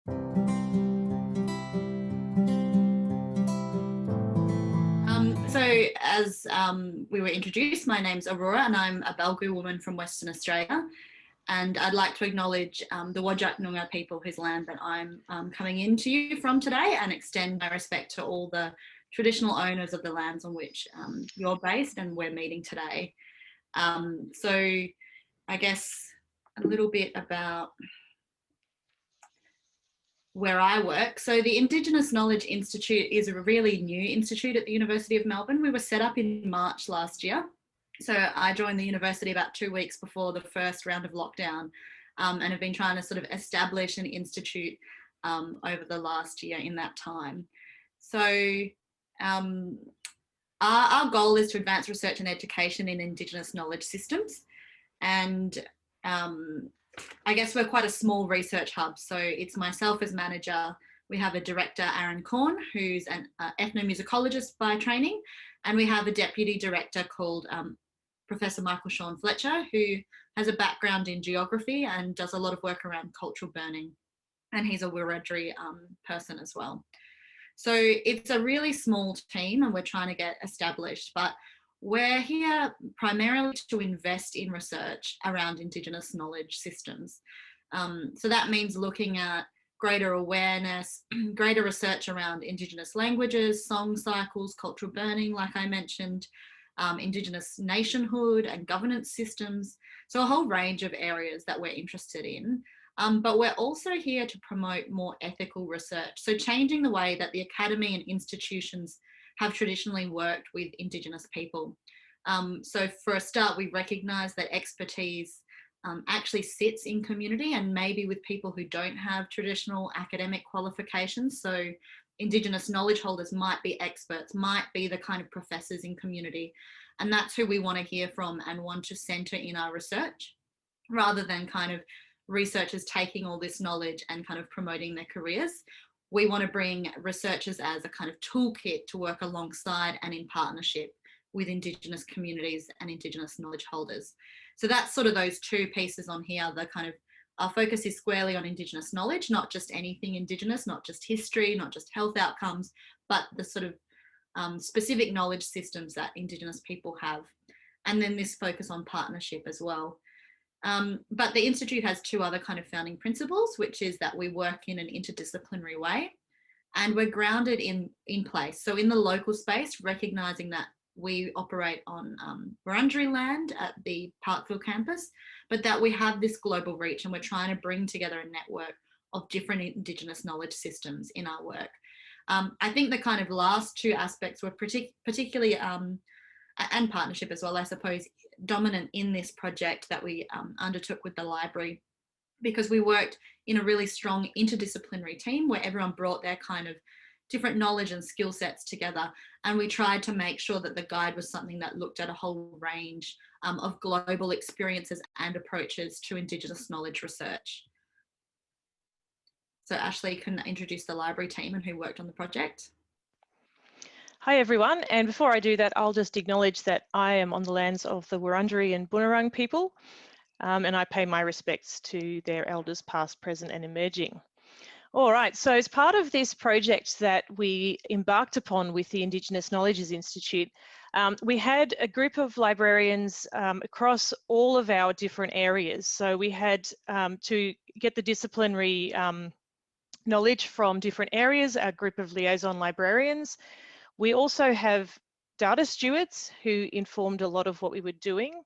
So as we were introduced, my name's Aurora and I'm a Balgu woman from Western Australia. And I'd like to acknowledge the Whadjuk Noongar people whose land that I'm coming into you from today, and extend my respect to all the traditional owners of the lands on which you're based and we're meeting today. So I guess a little bit about where I work. So the Indigenous Knowledge Institute is a really new institute at the University of Melbourne. We were set up in March last year. So I joined the university about 2 weeks before the first round of lockdown, and have been trying to sort of establish an institute over the last year in that time. So our goal is to advance research and education in Indigenous knowledge systems. And I guess we're quite a small research hub. So it's myself as manager. We have a director, Aaron Korn, who's an ethnomusicologist by training. And we have a deputy director called Professor Michael Sean Fletcher, who has a background in geography and does a lot of work around cultural burning. And he's a Wiradjuri person as well. So it's a really small team and we're trying to get established, but we're here primarily to invest in research around Indigenous knowledge systems. So that means looking at greater awareness, greater research around Indigenous languages, song cycles, cultural burning, like I mentioned, Indigenous nationhood and governance systems. So a whole range of areas that we're interested in. But we're also here to promote more ethical research. So changing the way that the academy and institutions have traditionally worked with Indigenous people. So for a start, we recognise that expertise actually sits in community and maybe with people who don't have traditional academic qualifications. So Indigenous knowledge holders might be experts, might be the kind of professors in community. And that's who we want to hear from and want to centre in our research, rather than kind of researchers taking all this knowledge and kind of promoting their careers. We want to bring researchers as a kind of toolkit to work alongside and in partnership with Indigenous communities and Indigenous knowledge holders. So that's sort of those two pieces on here. The kind of, our focus is squarely on Indigenous knowledge, not just anything Indigenous, not just history, not just health outcomes, but the sort of specific knowledge systems that Indigenous people have. And then this focus on partnership as well. But the Institute has two other kind of founding principles, which is that we work in an interdisciplinary way and we're grounded in place. So in the local space, recognising that we operate on Wurundjeri land at the Parkville campus, but that we have this global reach and we're trying to bring together a network of different Indigenous knowledge systems in our work. I think the kind of last two aspects were particularly, and partnership as well, I suppose, dominant in this project that we undertook with the library, because we worked in a really strong interdisciplinary team where everyone brought their kind of different knowledge and skill sets together. And we tried to make sure that the guide was something that looked at a whole range of global experiences and approaches to Indigenous knowledge research. So Ashley can introduce the library team and who worked on the project. Hi everyone, and before I do that, I'll just acknowledge that I am on the lands of the Wurundjeri and Bunurong people, and I pay my respects to their elders past, present and emerging. All right, so as part of this project that we embarked upon with the Indigenous Knowledges Institute, we had a group of librarians across all of our different areas. So we had to get the disciplinary knowledge from different areas, a group of liaison librarians. We also have data stewards who informed a lot of what we were doing.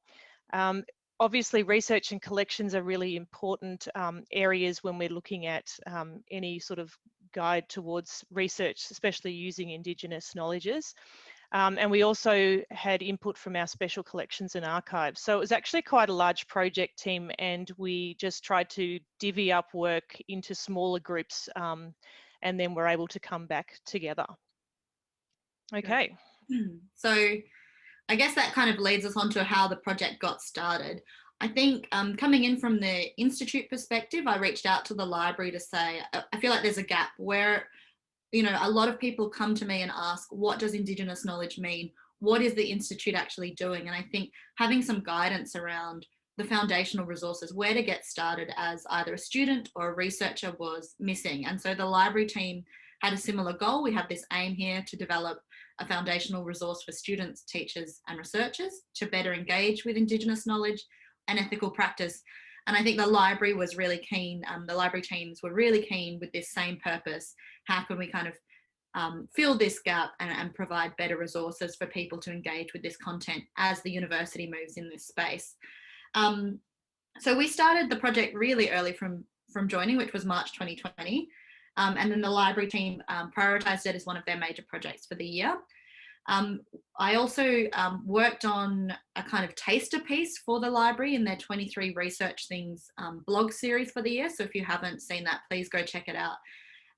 Obviously, research and collections are really important areas when we're looking at any sort of guide towards research, especially using Indigenous knowledges. And we also had input from our special collections and archives. So it was actually quite a large project team, and we just tried to divvy up work into smaller groups, and then we're able to come back together. Okay. So I guess that kind of leads us on to how the project got started. I think coming in from the Institute perspective, I reached out to the library to say, I feel like there's a gap where, you know, a lot of people come to me and ask, what does Indigenous knowledge mean? What is the Institute actually doing? And I think having some guidance around the foundational resources, where to get started as either a student or a researcher was missing. And so the library team had a similar goal. We have this aim here to develop a foundational resource for students, teachers and researchers to better engage with Indigenous knowledge and ethical practice. And I think the library was really keen, the library teams were really keen with this same purpose. How can we kind of fill this gap and provide better resources for people to engage with this content as the university moves in this space. So we started the project really early from joining, which was March 2020. And then the library team prioritised it as one of their major projects for the year. I also worked on a kind of taster piece for the library in their 23 Research Things blog series for the year. So if you haven't seen that, please go check it out.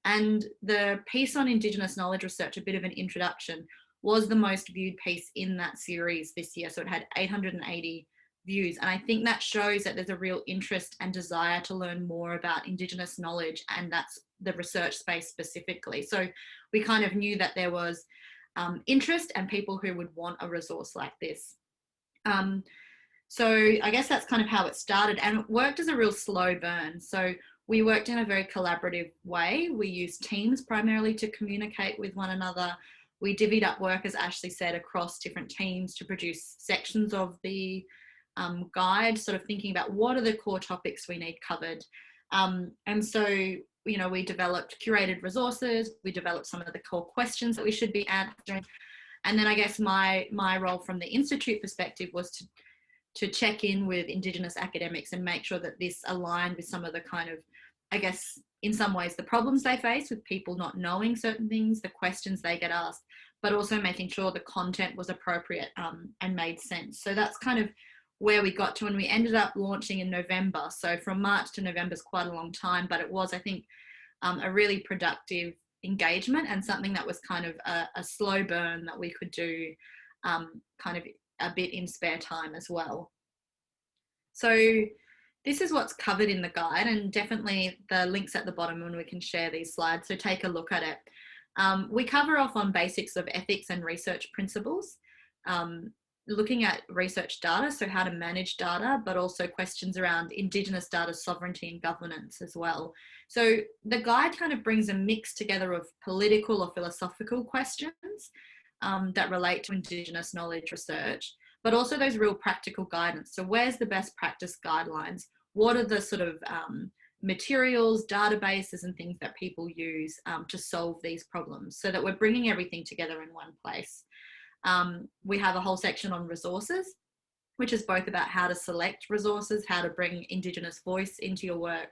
And the piece on Indigenous knowledge research, a bit of an introduction, was the most viewed piece in that series this year. So it had 880 views. And I think that shows that there's a real interest and desire to learn more about Indigenous knowledge, and that's the research space specifically. So we kind of knew that there was interest and people who would want a resource like this. So I guess that's kind of how it started, and it worked as a real slow burn. So we worked in a very collaborative way. We used Teams primarily to communicate with one another. We divvied up work, as Ashley said, across different teams to produce sections of the guide, sort of thinking about what are the core topics we need covered. And so, you know, we developed curated resources, we developed some of the core questions that we should be answering. And then I guess my role from the Institute perspective was to check in with Indigenous academics and make sure that this aligned with some of the kind of, I guess, in some ways, the problems they face with people not knowing certain things, the questions they get asked, but also making sure the content was appropriate and made sense. So that's kind of where we got to, and we ended up launching in November. So from March to November is quite a long time, but it was, I think, a really productive engagement and something that was kind of a slow burn that we could do kind of a bit in spare time as well. So this is what's covered in the guide, and definitely the links at the bottom when we can share these slides, so take a look at it. We cover off on basics of ethics and research principles, looking at research data, so how to manage data, but also questions around Indigenous data sovereignty and governance as well. So the guide kind of brings a mix together of political or philosophical questions that relate to Indigenous knowledge research, but also those real practical guidance. So where's the best practice guidelines? What are the sort of materials, databases and things that people use to solve these problems, so that we're bringing everything together in one place. We have a whole section on resources, which is both about how to select resources, how to bring Indigenous voice into your work.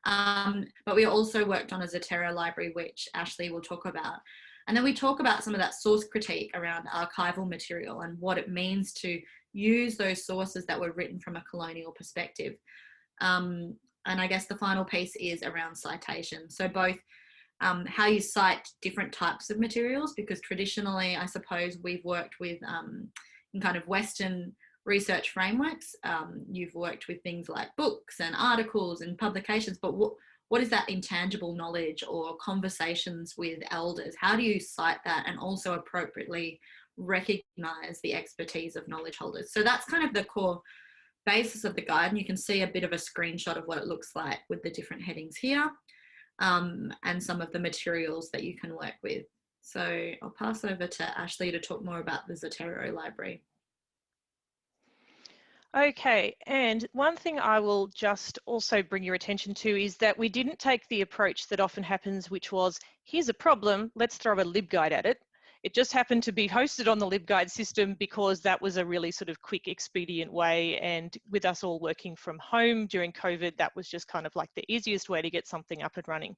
But we also worked on a Zotero library, which Ashley will talk about. And then we talk about some of that source critique around archival material and what it means to use those sources that were written from a colonial perspective. And I guess the final piece is around citation. So both how you cite different types of materials, because traditionally, I suppose, we've worked with in kind of Western research frameworks. You've worked with things like books and articles and publications, but what is that intangible knowledge or conversations with elders? How do you cite that and also appropriately recognise the expertise of knowledge holders? So that's kind of the core basis of the guide, and you can see a bit of a screenshot of what it looks like with the different headings here. And some of the materials that you can work with. So I'll pass over to Ashley to talk more about the Zotero Library. Okay, and one thing I will just also bring your attention to is that we didn't take the approach that often happens, which was, here's a problem, let's throw a LibGuide at it. It just happened to be hosted on the LibGuide system because that was a really sort of quick, expedient way, and with us all working from home during COVID, that was just kind of like the easiest way to get something up and running.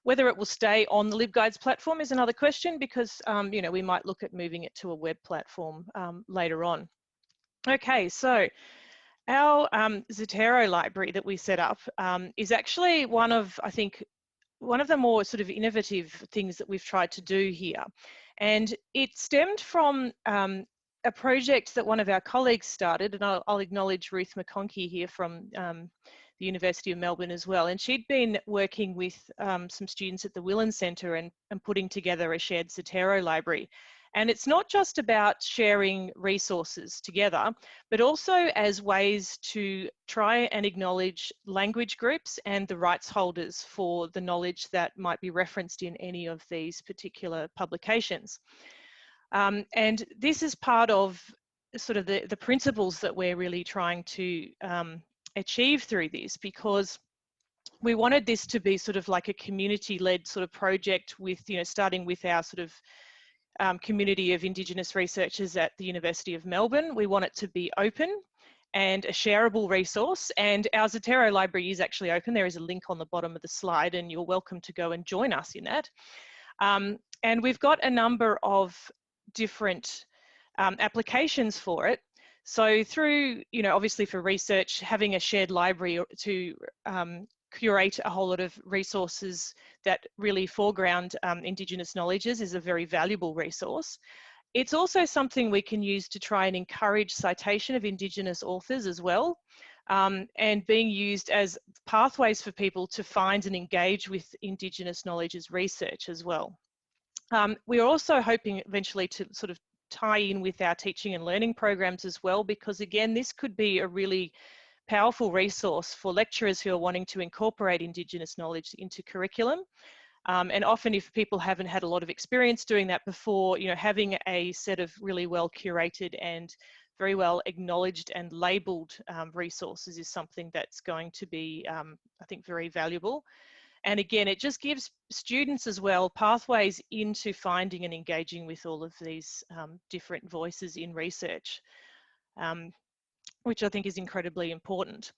Whether it will stay on the LibGuides platform is another question, because you know, we might look at moving it to a web platform later on. Okay, so our Zotero library that we set up is actually one of, I think, one of the more sort of innovative things that we've tried to do here. And it stemmed from a project that one of our colleagues started, and I'll acknowledge Ruth McConkey here from the University of Melbourne as well. And she'd been working with some students at the Willan Centre and putting together a shared Zotero library. And it's not just about sharing resources together, but also as ways to try and acknowledge language groups and the rights holders for the knowledge that might be referenced in any of these particular publications. And this is part of sort of the principles that we're really trying to achieve through this, because we wanted this to be sort of like a community-led sort of project with, you know, starting with our sort of community of Indigenous researchers at the University of Melbourne. We want it to be open and a shareable resource, and our Zotero library is actually open. There is a link on the bottom of the slide, and you're welcome to go and join us in that. And we've got a number of different applications for it. So through, you know, obviously for research, having a shared library to curate a whole lot of resources that really foreground Indigenous knowledges is a very valuable resource. It's also something we can use to try and encourage citation of Indigenous authors as well, and being used as pathways for people to find and engage with Indigenous knowledges research as well. We're also hoping eventually to sort of tie in with our teaching and learning programs as well, because again, this could be a really powerful resource for lecturers who are wanting to incorporate Indigenous knowledge into curriculum. And often if people haven't had a lot of experience doing that before, you know, having a set of really well curated and very well acknowledged and labelled resources is something that's going to be, I think, very valuable. And again, it just gives students as well pathways into finding and engaging with all of these different voices in research, which I think is incredibly important.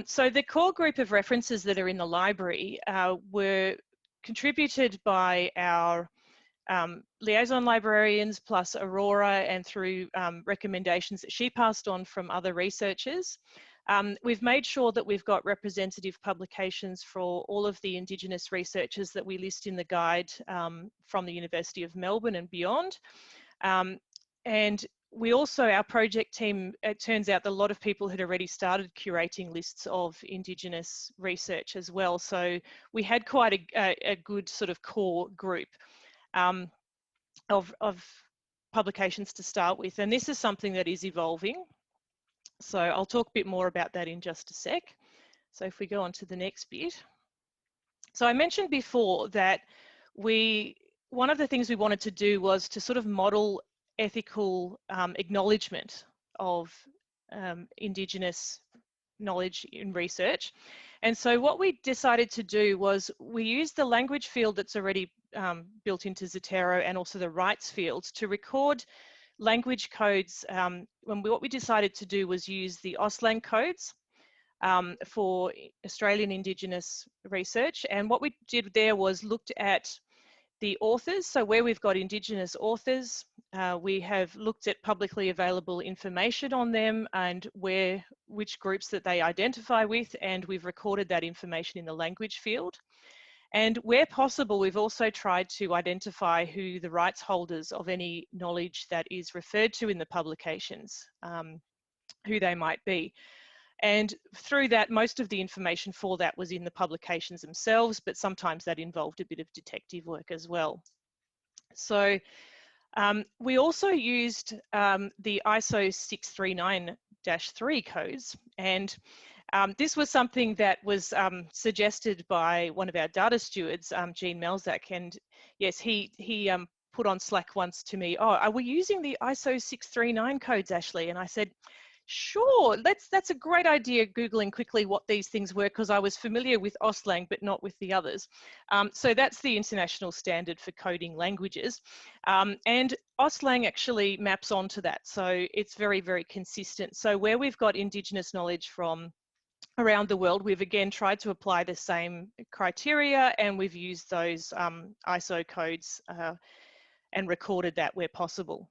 So the core group of references that are in the library were contributed by our liaison librarians plus Aurora, and through recommendations that she passed on from other researchers. We've made sure that we've got representative publications for all of the Indigenous researchers that we list in the guide from the University of Melbourne and beyond. And we also, our project team, it turns out that a lot of people had already started curating lists of Indigenous research as well. So we had quite a good sort of core group of publications to start with. And this is something that is evolving. So I'll talk a bit more about that in just a sec. So if we go on to the next bit. So I mentioned before that one of the things we wanted to do was to sort of model ethical acknowledgement of Indigenous knowledge in research. And so what we decided to do was we used the language field that's already built into Zotero, and also the rights fields, to record language codes. What we decided to do was use the AUSTLANG codes for Australian Indigenous research. And what we did there was looked at the authors. So where we've got Indigenous authors, we have looked at publicly available information on them and which groups that they identify with, and we've recorded that information in the language field. And where possible, we've also tried to identify who the rights holders of any knowledge that is referred to in the publications, who they might be. And through that, most of the information for that was in the publications themselves, but sometimes that involved a bit of detective work as well. So we also used the ISO 639-3 codes, and this was something that was suggested by one of our data stewards, Jean Melzak, and yes, he put on Slack once to me, "Oh, are we using the ISO 639 codes, Ashley?" And I said, "Sure, that's a great idea," Googling quickly what these things were, because I was familiar with AUSTLANG but not with the others. So that's the international standard for coding languages. And AUSTLANG actually maps onto that, so it's very, very consistent. So where we've got Indigenous knowledge from around the world, we've again tried to apply the same criteria, and we've used those ISO codes and recorded that where possible.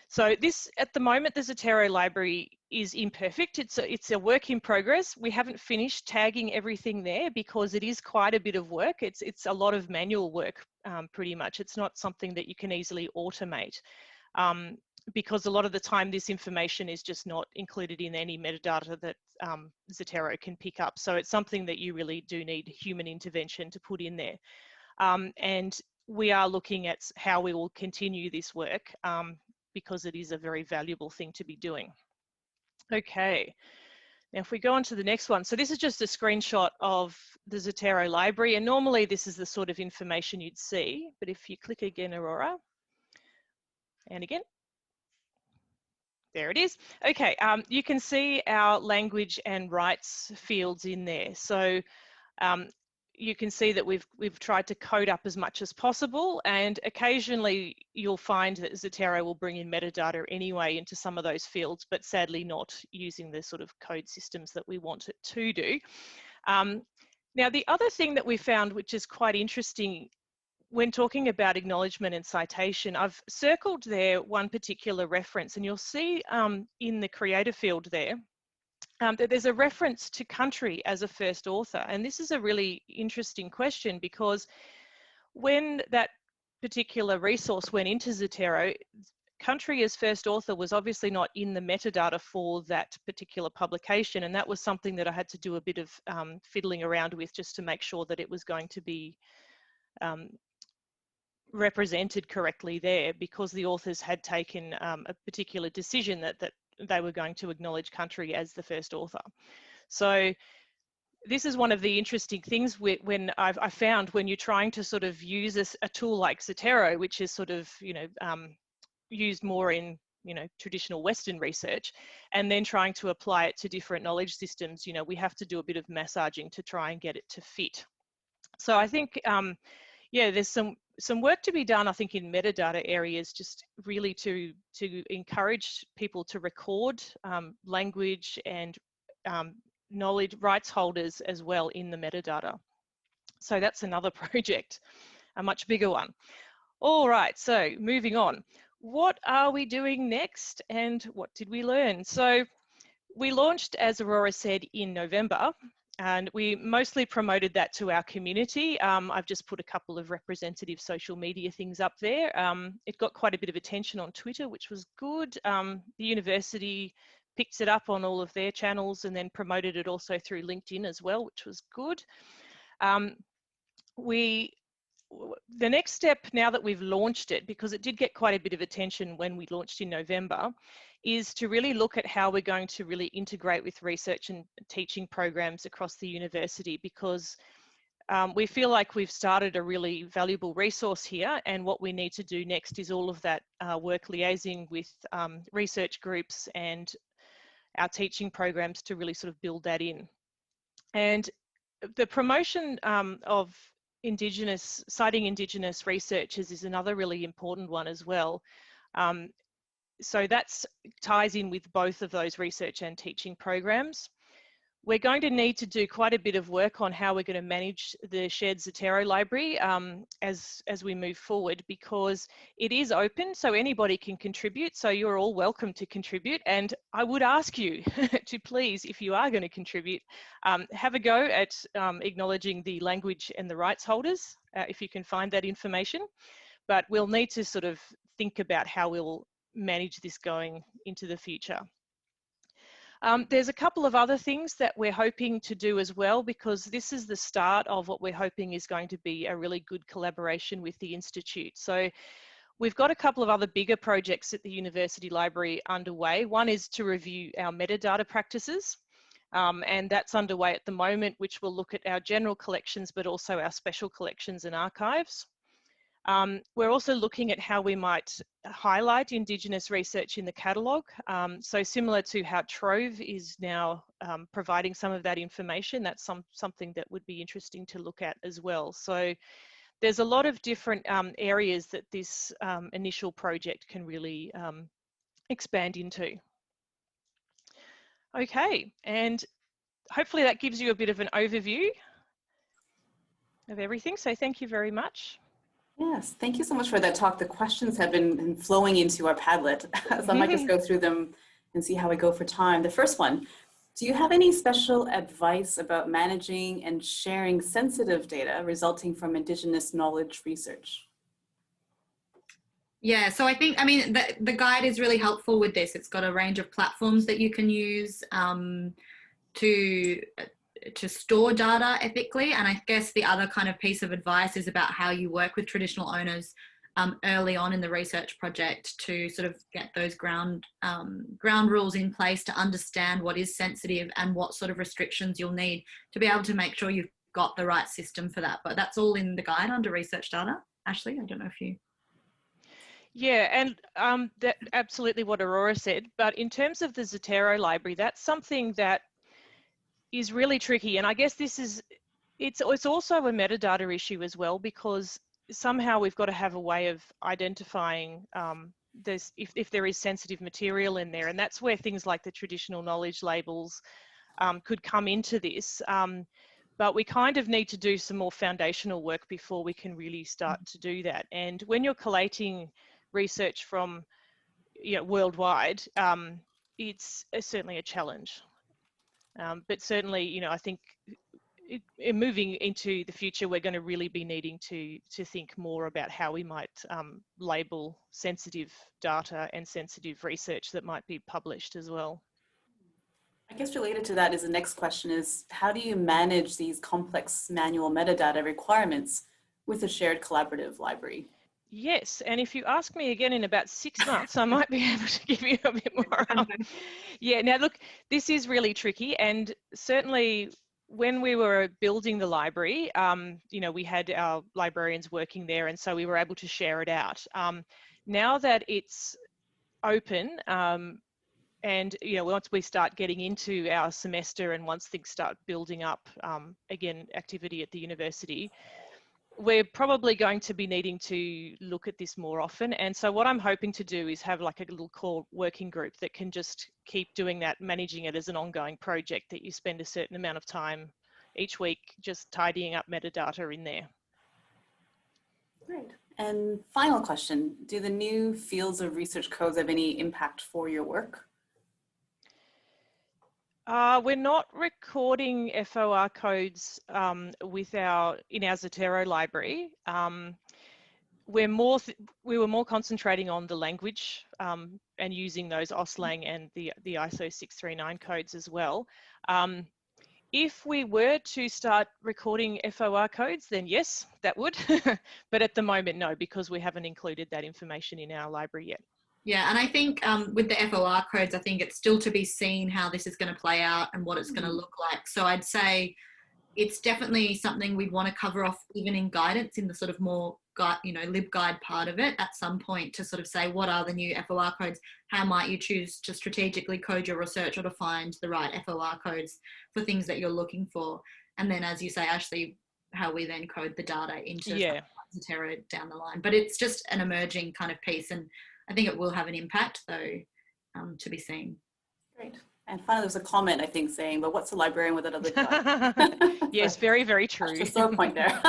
So this, at the moment, the Zotero library is imperfect. It's a work in progress. We haven't finished tagging everything there because it is quite a bit of work. It's a lot of manual work, pretty much. It's not something that you can easily automate. Because a lot of the time this information is just not included in any metadata that Zotero can pick up. So it's something that you really do need human intervention to put in there. And we are looking at how we will continue this work because it is a very valuable thing to be doing. Okay, now if we go on to the next one. So this is just a screenshot of the Zotero library, and normally this is the sort of information you'd see, but if you click again, Aurora, and again, there it is. Okay, you can see our language and rights fields in there. So you can see that we've tried to code up as much as possible, and occasionally you'll find that Zotero will bring in metadata anyway into some of those fields, but sadly not using the sort of code systems that we want it to do. Now, the other thing that we found, which is quite interesting when talking about acknowledgement and citation, I've circled there one particular reference, and you'll see in the creator field there that there's a reference to country as a first author. And this is a really interesting question, because when that particular resource went into Zotero, country as first author was obviously not in the metadata for that particular publication, and that was something that I had to do a bit of fiddling around with just to make sure that it was going to be represented correctly there, because the authors had taken a particular decision that they were going to acknowledge country as the first author. So this is one of the interesting things when I found when you're trying to sort of use a tool like Zotero, which is sort of, used more in, traditional Western research, and then trying to apply it to different knowledge systems, we have to do a bit of massaging to try and get it to fit. So I think, yeah, there's some work to be done, I think, in metadata areas, just really to encourage people to record language and knowledge rights holders as well in the metadata. So that's another project, a much bigger one. All right, so moving on. What are we doing next, and what did we learn? So we launched, as Aurora said, in November, and we mostly promoted that to our community. I've just put a couple of representative social media things up there. It got quite a bit of attention on Twitter, which was good. The university picked it up on all of their channels and then promoted it also through LinkedIn as well, which was good. The next step, now that we've launched it, because it did get quite a bit of attention when we launched in November, is to really look at how we're going to really integrate with research and teaching programs across the university, because we feel like we've started a really valuable resource here, and what we need to do next is all of that work liaising with research groups and our teaching programs to really sort of build that in. And the promotion of citing Indigenous researchers is another really important one as well. So that ties in with both of those research and teaching programs. We're going to need to do quite a bit of work on how we're going to manage the shared Zotero library as we move forward, because it is open, so anybody can contribute. So you're all welcome to contribute, and I would ask you to please, if you are going to contribute, have a go at acknowledging the language and the rights holders, if you can find that information. But we'll need to sort of think about how we'll manage this going into the future. There's a couple of other things that we're hoping to do as well, because this is the start of what we're hoping is going to be a really good collaboration with the Institute. So we've got a couple of other bigger projects at the University Library underway. One is to review our metadata practices, and that's underway at the moment, which will look at our general collections, but also our special collections and archives. We're also looking at how we might highlight Indigenous research in the catalogue. So similar to how Trove is now providing some of that information, that's something that would be interesting to look at as well. So there's a lot of different areas that this initial project can really expand into. Okay, and hopefully that gives you a bit of an overview of everything. So thank you very much. Yes, thank you so much for that talk. The questions have been flowing into our Padlet, so I might just go through them and see how we go for time. The first one, do you have any special advice about managing and sharing sensitive data resulting from Indigenous knowledge research? Yeah, so I think, the guide is really helpful with this. It's got a range of platforms that you can use to to store data ethically. And I guess the other kind of piece of advice is about how you work with traditional owners early on in the research project to sort of get those ground rules in place to understand what is sensitive and what sort of restrictions you'll need to be able to make sure you've got the right system for that. But that's all in the guide under research data. Ashley, I don't know if you... Yeah, and that absolutely what Aurora said. But in terms of the Zotero library, that's something that is really tricky. And I guess this is, it's also a metadata issue as well, because somehow we've got to have a way of identifying if there is sensitive material in there. And that's where things like the traditional knowledge labels could come into this. But we kind of need to do some more foundational work before we can really start to do that. And when you're collating research from worldwide, it's certainly a challenge. But certainly, I think moving into the future, we're going to really be needing to think more about how we might label sensitive data and sensitive research that might be published as well. I guess related to that is the next question is, how do you manage these complex manual metadata requirements with a shared collaborative library? Yes, and if you ask me again in about 6 months, I might be able to give you a bit more. Yeah, now look, this is really tricky, and certainly when we were building the library, we had our librarians working there, and so we were able to share it out. Now that it's open, and once we start getting into our semester and once things start building up, again, activity at the university, we're probably going to be needing to look at this more often. And so what I'm hoping to do is have like a little core working group that can just keep doing that, managing it as an ongoing project, that you spend a certain amount of time each week just tidying up metadata in there. Great. And final question, do the new fields of research codes have any impact for your work? We're not recording FOR codes in our Zotero library. We were more concentrating on the language and using those OSLANG and the ISO 639 codes as well. If we were to start recording FOR codes, then yes, that would. But at the moment, no, because we haven't included that information in our library yet. Yeah, and I think with the FOR codes, I think it's still to be seen how this is going to play out and what it's going to look like. So I'd say it's definitely something we'd want to cover off even in guidance, in the sort of more LibGuide part of it at some point, to sort of say, what are the new FOR codes? How might you choose to strategically code your research or to find the right FOR codes for things that you're looking for? And then, as you say, Ashley, how we then code the data into Zotero down the line. But it's just an emerging kind of piece, and I think it will have an impact, though, to be seen. Great. And finally, there's a comment, I think, saying, but what's a librarian without a LibGuide? Yes, very, very true. Just a sore point there.